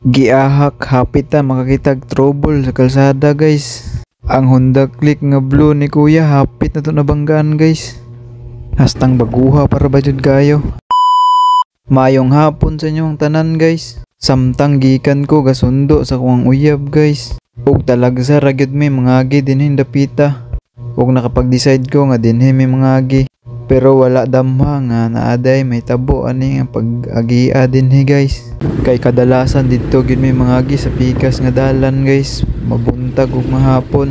Giahak hapit ta makakitag trouble sa kalsada guys. Ang Honda Click nga blue ni kuya hapit na to nabanggaan guys. Hastang baguha para ba jud kayo. Mayong hapon sa inyong tanan guys. Samtang gikan ko gasundo sa kuang uyab guys. Ug talagsa ra gyud may mga agi dinhi dapita. Ug nakapag-decide ko nga dinhi may mga agi. Pero wala damha nga naaday may tabo ani nga pag-agia dinhi guys. Kay kadalasan dito gyud may mga agi sa pikas nga dalan guys. Mabuntag ug mahapon.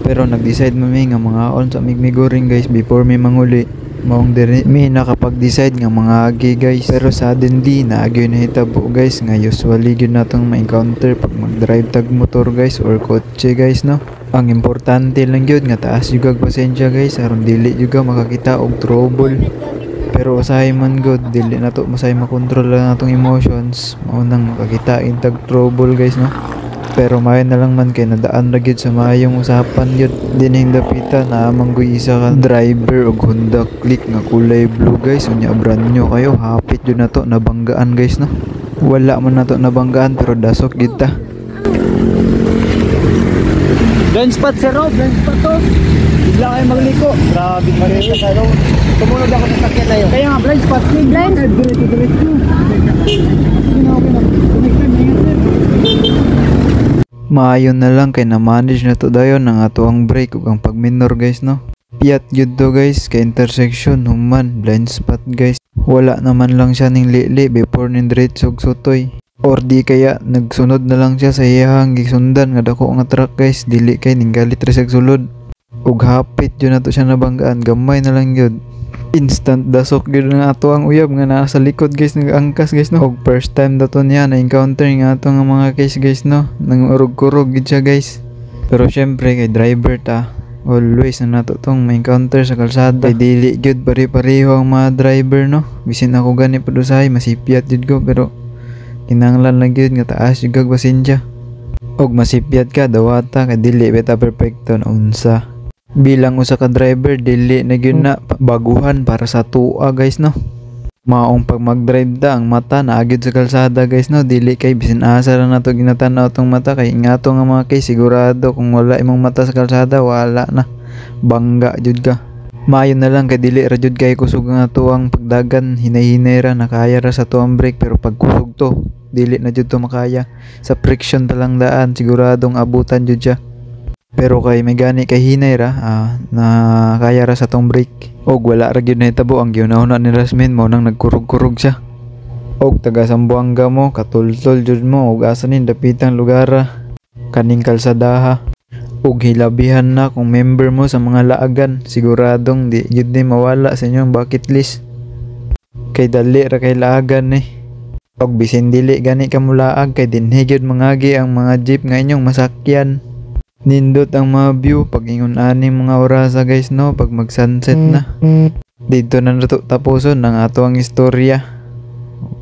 Pero nag-decide mami nga mangaon sa migmiguring guys before may manguli. Maong diri mi nakapag-decide nga mga agi guys. Pero suddenly naagyo na hitabo guys nga usually gyud natong ma-encounter pag mag-drive tag motor guys or kotse guys no. Ang importante lang yun nga taas juga pasensya guys aron dili juga makakita og trouble. Pero usahay man god dili nato masay makontrol lang atong emotions mao nang makakita intag trouble guys no. Pero mayo na lang man kay nadaan ra gyud sa maayong usapan yun. Dining dapita na manggoy isa ka driver og Honda Click nga kulay blue guys unya brand new kayo hapit yun nato nabanggaan guys no. Wala man nato nabanggaan pero dasok gid ta. Blind spot sir, blind spot to. Bigla kayo magliko. Grabe pa rin sa road. Tumunod ako sa sakyan na yun. Kaya nga blind spot. Blind spot. Maayon na lang kay na-manage na to dayon ang ato ang brake ug ang pagminor guys no. Piat gyud to guys kay intersection human blind spot guys. Wala naman lang siya ning lili before ning diretso og sutoy. Or di kaya nagsunod na lang siya sa iyahang gisundan nga dako nga truck guys dili kay ninggalit ra siyag sulod. Ug hapit jud nato siya nabanggaan gamay na lang gyud. Instant dasok gyud nga ato ang uyab nga naa sa likod guys nag-angkas guys no. Ug first time dato niya na encounter nga ato nga mga case guys no. Nangurog-kurog gid siya guys. Pero syempre kay driver ta always na nato tong ma-encounter sa kalsada. Kay dili gyud pare-pareho ang mga driver no. Bisin ako gani padusahay masipiat jud ko pero kinahanglan lang gyud nga taas jud pasensya. Og masipyat ka dawata kay dili beta perfecto na unsa. Bilang usa ka driver dili na gyud na baguhan para sa tuwa guys no. Maong pag mag-drive ta ang mata na agid sa kalsada guys no dili kay bisin asa ra nato ginatanaw tong mata kay ngato nga mga kay sigurado kung wala imong mata sa kalsada wala na bangga jud ka. Maayo na lang kay dili ra jud kay kusog nga tuwang pagdagan hinay-hinay ra nakaya ra sa tuwang brake pero pag kusog to dili na jud to makaya. Sa friction ta lang daan siguradong abutan jud siya. Pero kay may gani kay hinay ra na kaya ra sa tong brake. Og wala ra gyud nahitabo ang giunahon ni Rasmin mo nang nagkurog-kurog siya. Og taga Sambuanga mo katultol jud mo og asa nin dapitang lugar kaning kalsadaha. Ug hilabihan na kung member mo sa mga laagan siguradong di jud ni mawala sa inyong bucket list. Kay dali ra kay laagan ni. Og bisin dili gani ka mulaag kay dinhi gyud mangagi ang mga jeep nga inyong masakyan. Nindot ang mga view pag ingon ani mga orasa guys no pag mag sunset na. Dito na nato tapuson ang ato ang istorya.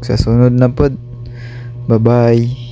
Sa sunod na pod. Bye bye.